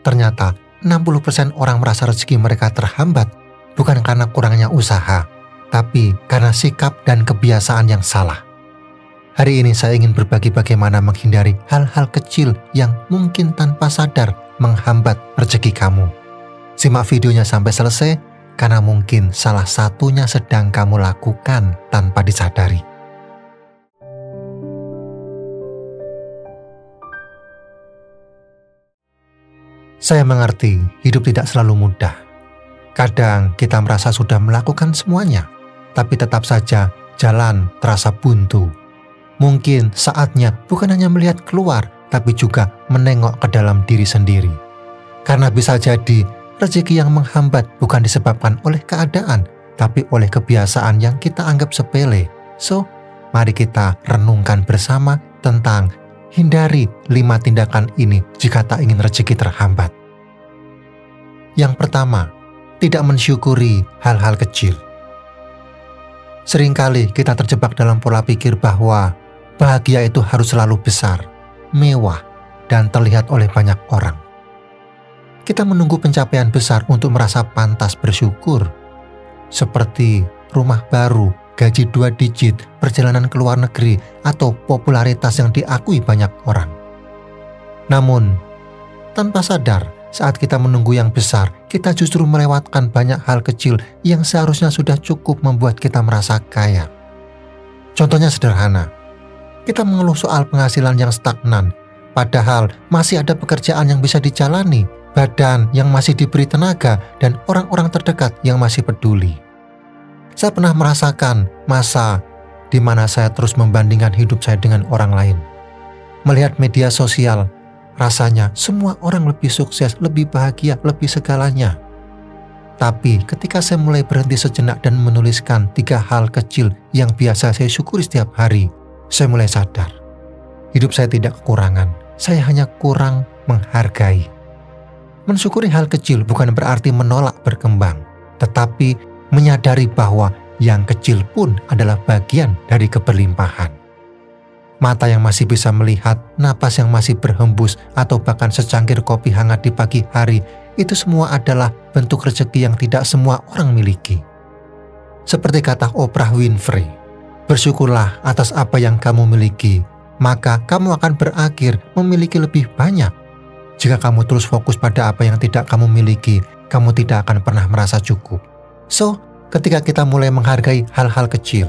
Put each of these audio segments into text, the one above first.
Ternyata 60% orang merasa rezeki mereka terhambat bukan karena kurangnya usaha, tapi karena sikap dan kebiasaan yang salah. Hari ini saya ingin berbagi bagaimana menghindari hal-hal kecil yang mungkin tanpa sadar menghambat rezeki kamu. Simak videonya sampai selesai, karena mungkin salah satunya sedang kamu lakukan tanpa disadari. Saya mengerti hidup tidak selalu mudah. Kadang kita merasa sudah melakukan semuanya, tapi tetap saja jalan terasa buntu. Mungkin saatnya bukan hanya melihat keluar, tapi juga menengok ke dalam diri sendiri. Karena bisa jadi rezeki yang menghambat bukan disebabkan oleh keadaan, tapi oleh kebiasaan yang kita anggap sepele. So, mari kita renungkan bersama tentang hindari 5 tindakan ini jika tak ingin rezeki terhambat. Yang pertama, tidak mensyukuri hal-hal kecil. Seringkali kita terjebak dalam pola pikir bahwa bahagia itu harus selalu besar, mewah, dan terlihat oleh banyak orang. Kita menunggu pencapaian besar untuk merasa pantas bersyukur, seperti rumah baru, gaji 2 digit, perjalanan ke luar negeri, atau popularitas yang diakui banyak orang. Namun, tanpa sadar, saat kita menunggu yang besar, kita justru melewatkan banyak hal kecil yang seharusnya sudah cukup membuat kita merasa kaya. Contohnya sederhana, kita mengeluh soal penghasilan yang stagnan, padahal masih ada pekerjaan yang bisa dijalani, badan yang masih diberi tenaga, dan orang-orang terdekat yang masih peduli. Saya pernah merasakan masa di mana saya terus membandingkan hidup saya dengan orang lain. Melihat media sosial, rasanya semua orang lebih sukses, lebih bahagia, lebih segalanya. Tapi ketika saya mulai berhenti sejenak dan menuliskan 3 hal kecil yang biasa saya syukuri setiap hari, saya mulai sadar. Hidup saya tidak kekurangan, saya hanya kurang menghargai. Mensyukuri hal kecil bukan berarti menolak berkembang, tetapi menyadari bahwa yang kecil pun adalah bagian dari keberlimpahan. Mata yang masih bisa melihat, napas yang masih berhembus, atau bahkan secangkir kopi hangat di pagi hari, itu semua adalah bentuk rezeki yang tidak semua orang miliki. Seperti kata Oprah Winfrey, bersyukurlah atas apa yang kamu miliki, maka kamu akan berakhir memiliki lebih banyak. Jika kamu terus fokus pada apa yang tidak kamu miliki, kamu tidak akan pernah merasa cukup. So, ketika kita mulai menghargai hal-hal kecil,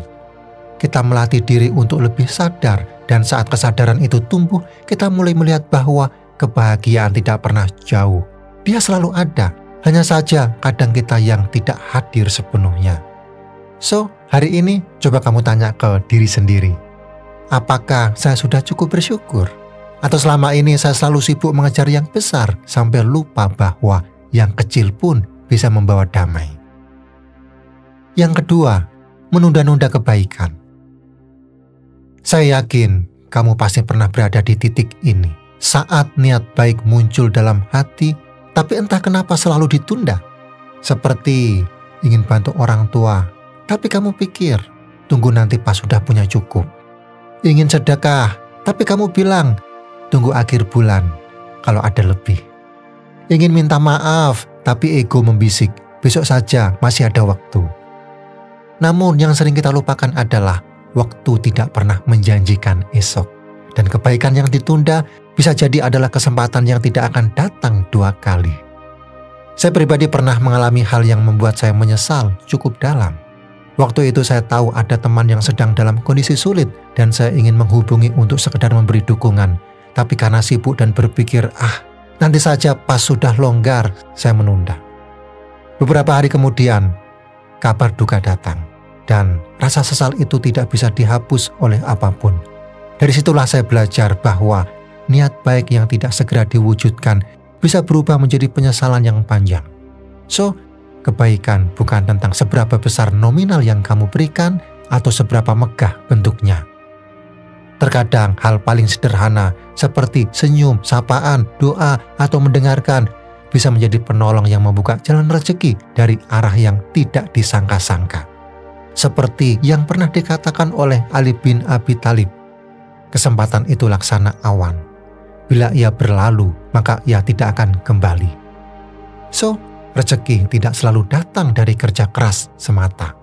kita melatih diri untuk lebih sadar, dan saat kesadaran itu tumbuh, kita mulai melihat bahwa kebahagiaan tidak pernah jauh. Dia selalu ada, hanya saja kadang kita yang tidak hadir sepenuhnya. So, hari ini coba kamu tanya ke diri sendiri, apakah saya sudah cukup bersyukur? Atau selama ini saya selalu sibuk mengejar yang besar sampai lupa bahwa yang kecil pun bisa membawa damai. Yang kedua, menunda-nunda kebaikan. Saya yakin kamu pasti pernah berada di titik ini, saat niat baik muncul dalam hati, tapi entah kenapa selalu ditunda. Seperti ingin bantu orang tua, tapi kamu pikir, tunggu nanti pas sudah punya cukup. Ingin sedekah, tapi kamu bilang, tunggu akhir bulan, kalau ada lebih. Ingin minta maaf, tapi ego membisik, besok saja masih ada waktu. Namun yang sering kita lupakan adalah waktu tidak pernah menjanjikan esok. Dan kebaikan yang ditunda bisa jadi adalah kesempatan yang tidak akan datang 2 kali. Saya pribadi pernah mengalami hal yang membuat saya menyesal cukup dalam. Waktu itu saya tahu ada teman yang sedang dalam kondisi sulit dan saya ingin menghubungi untuk sekedar memberi dukungan. Tapi karena sibuk dan berpikir, nanti saja pas sudah longgar, saya menunda. Beberapa hari kemudian, kabar duka datang. Dan rasa sesal itu tidak bisa dihapus oleh apapun. Dari situlah saya belajar bahwa niat baik yang tidak segera diwujudkan bisa berubah menjadi penyesalan yang panjang. So, kebaikan bukan tentang seberapa besar nominal yang kamu berikan atau seberapa megah bentuknya. Terkadang hal paling sederhana seperti senyum, sapaan, doa, atau mendengarkan bisa menjadi penolong yang membuka jalan rezeki dari arah yang tidak disangka-sangka. Seperti yang pernah dikatakan oleh Ali bin Abi Thalib, kesempatan itu laksana awan. bila ia berlalu, maka ia tidak akan kembali. So, rezeki tidak selalu datang dari kerja keras semata.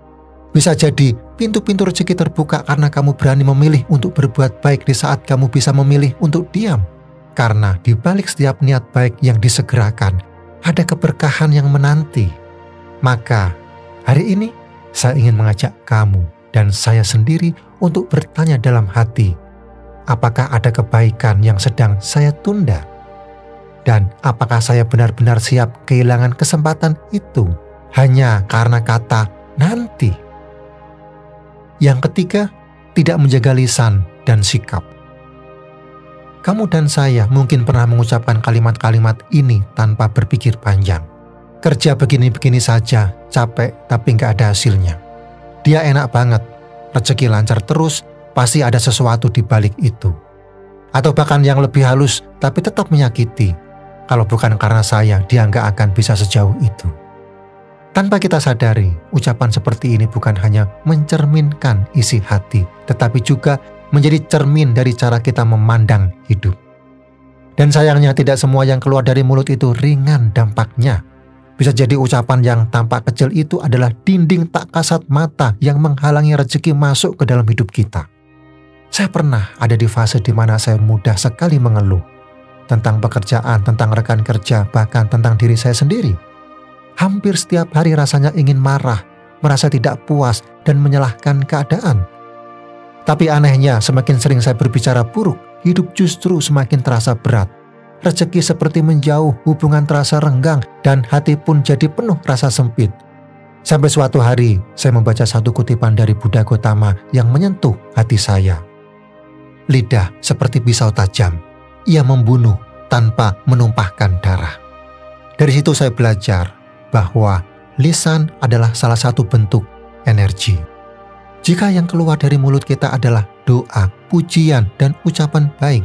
Bisa jadi pintu-pintu rezeki terbuka karena kamu berani memilih untuk berbuat baik di saat kamu bisa memilih untuk diam. Karena di balik setiap niat baik yang disegerakan, ada keberkahan yang menanti. Maka, hari ini saya ingin mengajak kamu dan saya sendiri untuk bertanya dalam hati, apakah ada kebaikan yang sedang saya tunda? Dan apakah saya benar-benar siap kehilangan kesempatan itu hanya karena kata nanti? Yang ketiga, tidak menjaga lisan dan sikap. Kamu dan saya mungkin pernah mengucapkan kalimat-kalimat ini tanpa berpikir panjang. Kerja begini-begini saja, capek tapi nggak ada hasilnya. Dia enak banget, rezeki lancar terus, pasti ada sesuatu di balik itu. Atau bahkan yang lebih halus tapi tetap menyakiti. Kalau bukan karena saya, dia nggak akan bisa sejauh itu. Tanpa kita sadari, ucapan seperti ini bukan hanya mencerminkan isi hati, tetapi juga menjadi cermin dari cara kita memandang hidup. Dan sayangnya tidak semua yang keluar dari mulut itu ringan dampaknya. Bisa jadi ucapan yang tampak kecil itu adalah dinding tak kasat mata yang menghalangi rezeki masuk ke dalam hidup kita. Saya pernah ada di fase di mana saya mudah sekali mengeluh tentang pekerjaan, tentang rekan kerja, bahkan tentang diri saya sendiri. Hampir setiap hari rasanya ingin marah, merasa tidak puas, dan menyalahkan keadaan. Tapi anehnya, semakin sering saya berbicara buruk, hidup justru semakin terasa berat. Rezeki seperti menjauh, hubungan terasa renggang, dan hati pun jadi penuh rasa sempit. Sampai suatu hari, saya membaca satu kutipan dari Buddha Gautama yang menyentuh hati saya. Lidah seperti pisau tajam, ia membunuh tanpa menumpahkan darah. Dari situ saya belajar bahwa lisan adalah salah satu bentuk energi. Jika yang keluar dari mulut kita adalah doa, pujian, dan ucapan baik,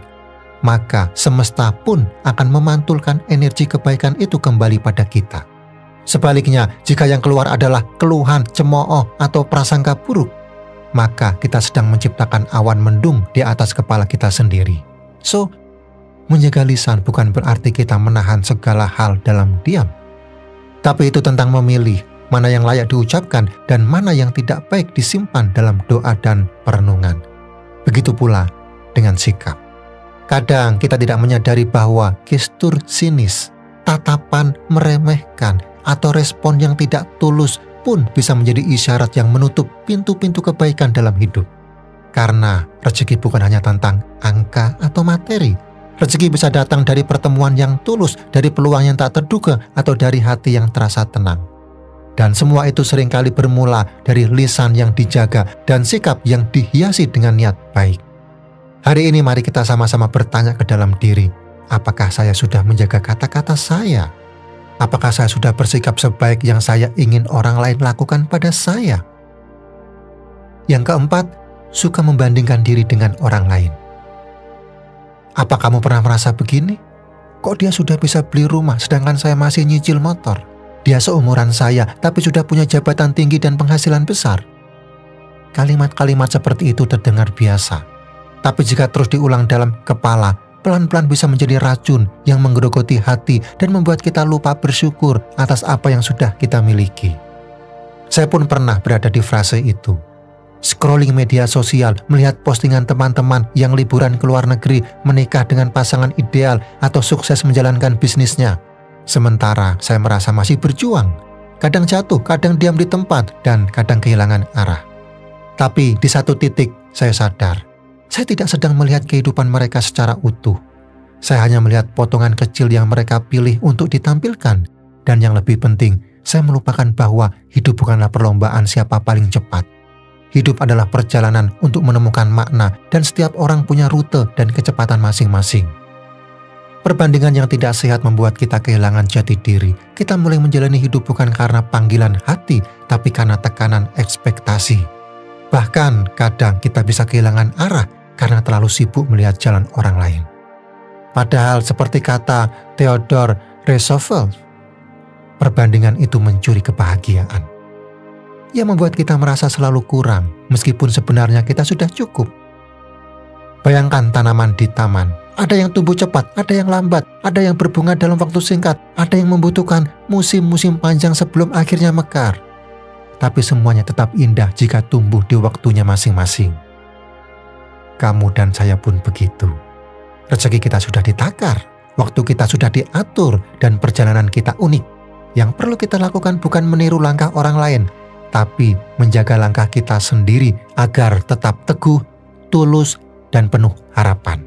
maka semesta pun akan memantulkan energi kebaikan itu kembali pada kita. Sebaliknya, jika yang keluar adalah keluhan, cemooh, atau prasangka buruk, maka kita sedang menciptakan awan mendung di atas kepala kita sendiri. So, menjaga lisan bukan berarti kita menahan segala hal dalam diam. Tapi itu tentang memilih mana yang layak diucapkan dan mana yang tidak baik disimpan dalam doa dan perenungan. Begitu pula dengan sikap. Kadang kita tidak menyadari bahwa gestur sinis, tatapan meremehkan, atau respon yang tidak tulus pun bisa menjadi isyarat yang menutup pintu-pintu kebaikan dalam hidup. Karena rezeki bukan hanya tentang angka atau materi. Rezeki bisa datang dari pertemuan yang tulus, dari peluang yang tak terduga, atau dari hati yang terasa tenang. Dan semua itu seringkali bermula dari lisan yang dijaga dan sikap yang dihiasi dengan niat baik. Hari ini mari kita sama-sama bertanya ke dalam diri, apakah saya sudah menjaga kata-kata saya? Apakah saya sudah bersikap sebaik yang saya ingin orang lain lakukan pada saya? Yang keempat, suka membandingkan diri dengan orang lain. Apa kamu pernah merasa begini? Kok dia sudah bisa beli rumah sedangkan saya masih nyicil motor? Dia seumuran saya tapi sudah punya jabatan tinggi dan penghasilan besar. Kalimat-kalimat seperti itu terdengar biasa. Tapi jika terus diulang dalam kepala, pelan-pelan bisa menjadi racun yang menggerogoti hati dan membuat kita lupa bersyukur atas apa yang sudah kita miliki. Saya pun pernah berada di fase itu. Scrolling media sosial, melihat postingan teman-teman yang liburan ke luar negeri, menikah dengan pasangan ideal, atau sukses menjalankan bisnisnya. Sementara saya merasa masih berjuang. Kadang jatuh, kadang diam di tempat, dan kadang kehilangan arah. Tapi di satu titik saya sadar, saya tidak sedang melihat kehidupan mereka secara utuh. Saya hanya melihat potongan kecil yang mereka pilih untuk ditampilkan. Dan yang lebih penting, saya melupakan bahwa hidup bukanlah perlombaan siapa paling cepat. Hidup adalah perjalanan untuk menemukan makna dan setiap orang punya rute dan kecepatan masing-masing. Perbandingan yang tidak sehat membuat kita kehilangan jati diri. Kita mulai menjalani hidup bukan karena panggilan hati, tapi karena tekanan ekspektasi. Bahkan kadang kita bisa kehilangan arah karena terlalu sibuk melihat jalan orang lain. Padahal seperti kata Theodore Roosevelt, perbandingan itu mencuri kebahagiaan. Ia membuat kita merasa selalu kurang, meskipun sebenarnya kita sudah cukup. Bayangkan tanaman di taman Ada yang tumbuh cepat, ada yang lambat, ada yang berbunga dalam waktu singkat, ada yang membutuhkan musim-musim panjang sebelum akhirnya mekar. Tapi semuanya tetap indah jika tumbuh di waktunya masing-masing. Kamu dan saya pun begitu. Rezeki kita sudah ditakar, waktu kita sudah diatur, dan perjalanan kita unik. Yang perlu kita lakukan bukan meniru langkah orang lain, tapi menjaga langkah kita sendiri agar tetap teguh, tulus, dan penuh harapan.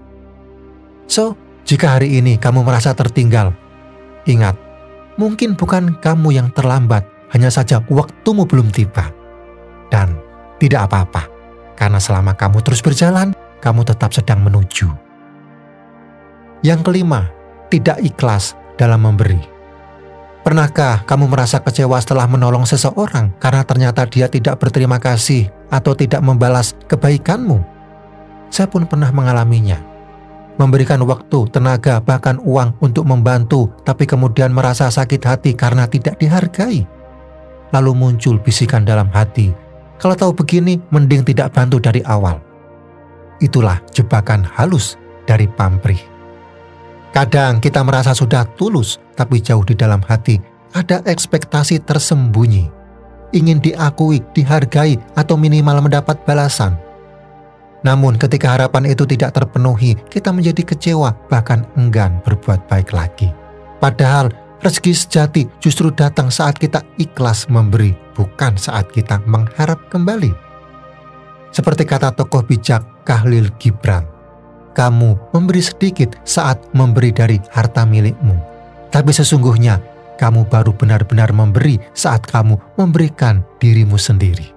So, jika hari ini kamu merasa tertinggal, ingat, mungkin bukan kamu yang terlambat, hanya saja waktumu belum tiba. Dan tidak apa-apa, karena selama kamu terus berjalan, kamu tetap sedang menuju. Yang kelima, tidak ikhlas dalam memberi. Pernahkah kamu merasa kecewa setelah menolong seseorang karena ternyata dia tidak berterima kasih atau tidak membalas kebaikanmu? Saya pun pernah mengalaminya. Memberikan waktu, tenaga, bahkan uang untuk membantu, tapi kemudian merasa sakit hati karena tidak dihargai. Lalu muncul bisikan dalam hati, kalau tahu begini, mending tidak bantu dari awal. Itulah jebakan halus dari pamrih. Kadang kita merasa sudah tulus, tapi jauh di dalam hati ada ekspektasi tersembunyi. Ingin diakui, dihargai, atau minimal mendapat balasan. Namun ketika harapan itu tidak terpenuhi, kita menjadi kecewa, bahkan enggan berbuat baik lagi. Padahal rezeki sejati justru datang saat kita ikhlas memberi, bukan saat kita mengharap kembali. Seperti kata tokoh bijak Khalil Gibran, kamu memberi sedikit saat memberi dari harta milikmu. Tapi sesungguhnya kamu baru benar-benar memberi saat kamu memberikan dirimu sendiri.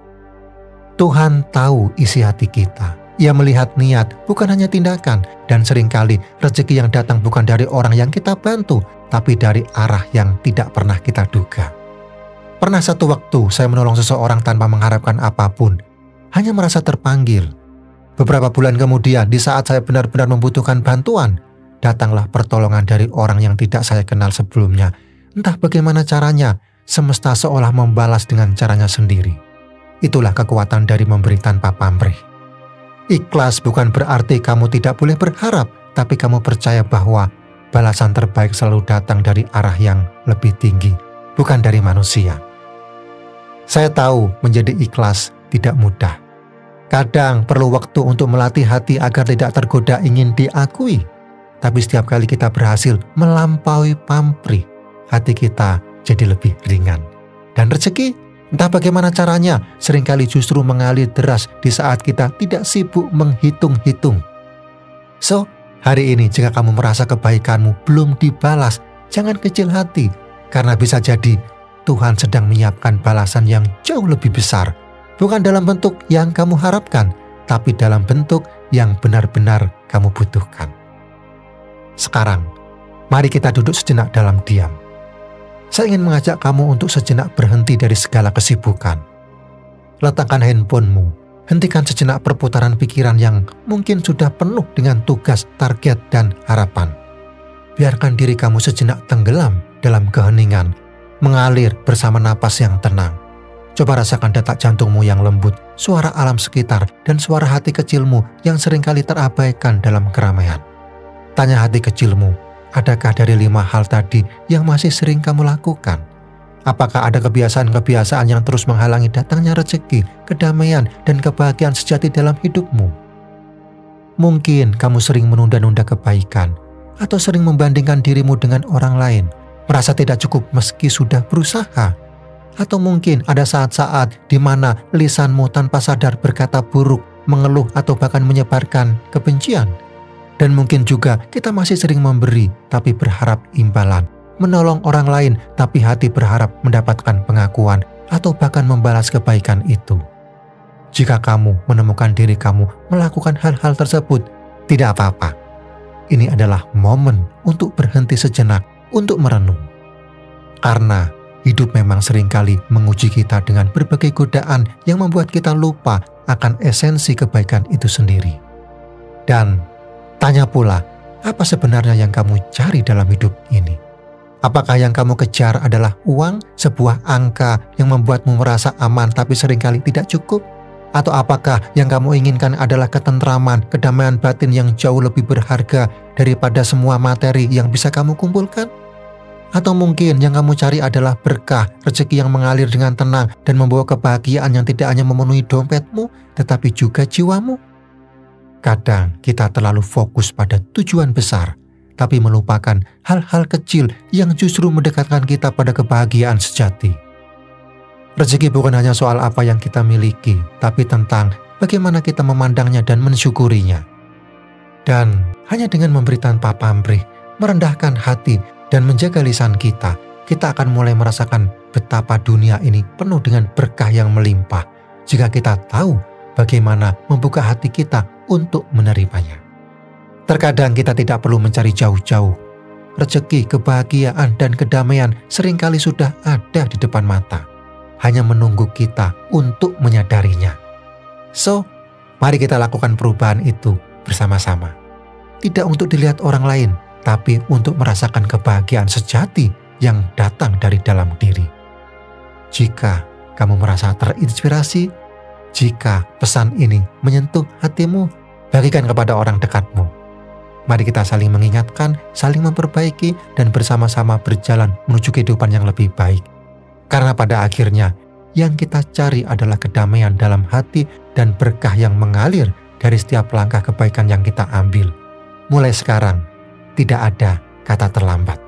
Tuhan tahu isi hati kita. Ia melihat niat, bukan hanya tindakan, dan seringkali rezeki yang datang bukan dari orang yang kita bantu, tapi dari arah yang tidak pernah kita duga. Pernah satu waktu saya menolong seseorang tanpa mengharapkan apapun, hanya merasa terpanggil. Beberapa bulan kemudian, di saat saya benar-benar membutuhkan bantuan, datanglah pertolongan dari orang yang tidak saya kenal sebelumnya. Entah bagaimana caranya, semesta seolah membalas dengan caranya sendiri. Itulah kekuatan dari memberi tanpa pamrih. Ikhlas bukan berarti kamu tidak boleh berharap, tapi kamu percaya bahwa balasan terbaik selalu datang dari arah yang lebih tinggi, bukan dari manusia. Saya tahu menjadi ikhlas tidak mudah. Kadang perlu waktu untuk melatih hati agar tidak tergoda ingin diakui. Tapi setiap kali kita berhasil melampaui pamrih, hati kita jadi lebih ringan. Dan rezeki, entah bagaimana caranya, seringkali justru mengalir deras di saat kita tidak sibuk menghitung-hitung. So, hari ini jika kamu merasa kebaikanmu belum dibalas, jangan kecil hati, karena bisa jadi Tuhan sedang menyiapkan balasan yang jauh lebih besar. Bukan dalam bentuk yang kamu harapkan, tapi dalam bentuk yang benar-benar kamu butuhkan. Sekarang, mari kita duduk sejenak dalam diam. Saya ingin mengajak kamu untuk sejenak berhenti dari segala kesibukan. Letakkan handphonemu, hentikan sejenak perputaran pikiran yang mungkin sudah penuh dengan tugas, target, dan harapan. Biarkan diri kamu sejenak tenggelam dalam keheningan, mengalir bersama napas yang tenang. Coba rasakan detak jantungmu yang lembut, suara alam sekitar, dan suara hati kecilmu yang seringkali terabaikan dalam keramaian. Tanya hati kecilmu, adakah dari 5 hal tadi yang masih sering kamu lakukan? Apakah ada kebiasaan-kebiasaan yang terus menghalangi datangnya rezeki, kedamaian, dan kebahagiaan sejati dalam hidupmu? Mungkin kamu sering menunda-nunda kebaikan, atau sering membandingkan dirimu dengan orang lain, merasa tidak cukup meski sudah berusaha. Atau mungkin ada saat-saat di mana lisanmu tanpa sadar berkata buruk, mengeluh, atau bahkan menyebarkan kebencian. Dan mungkin juga kita masih sering memberi tapi berharap imbalan, menolong orang lain tapi hati berharap mendapatkan pengakuan atau bahkan membalas kebaikan itu. Jika kamu menemukan diri kamu melakukan hal-hal tersebut, tidak apa-apa. Ini adalah momen untuk berhenti sejenak, untuk merenung. Karena hidup memang seringkali menguji kita dengan berbagai godaan yang membuat kita lupa akan esensi kebaikan itu sendiri. Dan tanya pula, apa sebenarnya yang kamu cari dalam hidup ini? Apakah yang kamu kejar adalah uang, sebuah angka yang membuatmu merasa aman tapi seringkali tidak cukup? Atau apakah yang kamu inginkan adalah ketentraman, kedamaian batin yang jauh lebih berharga daripada semua materi yang bisa kamu kumpulkan? Atau mungkin yang kamu cari adalah berkah, rezeki yang mengalir dengan tenang dan membawa kebahagiaan yang tidak hanya memenuhi dompetmu, tetapi juga jiwamu? Kadang kita terlalu fokus pada tujuan besar, tapi melupakan hal-hal kecil yang justru mendekatkan kita pada kebahagiaan sejati. Rezeki bukan hanya soal apa yang kita miliki, tapi tentang bagaimana kita memandangnya dan mensyukurinya. Dan hanya dengan memberi tanpa pamrih, merendahkan hati, dan menjaga lisan kita, kita akan mulai merasakan betapa dunia ini penuh dengan berkah yang melimpah jika kita tahu bagaimana membuka hati kita untuk menerimanya. Terkadang kita tidak perlu mencari jauh-jauh. Rezeki, kebahagiaan, dan kedamaian seringkali sudah ada di depan mata, hanya menunggu kita untuk menyadarinya. So, mari kita lakukan perubahan itu bersama-sama. Tidak untuk dilihat orang lain, tapi untuk merasakan kebahagiaan sejati yang datang dari dalam diri. Jika kamu merasa terinspirasi, jika pesan ini menyentuh hatimu, bagikan kepada orang dekatmu. Mari kita saling mengingatkan, saling memperbaiki, dan bersama-sama berjalan menuju kehidupan yang lebih baik. Karena pada akhirnya, yang kita cari adalah kedamaian dalam hati dan berkah yang mengalir dari setiap langkah kebaikan yang kita ambil. Mulai sekarang, tidak ada kata terlambat.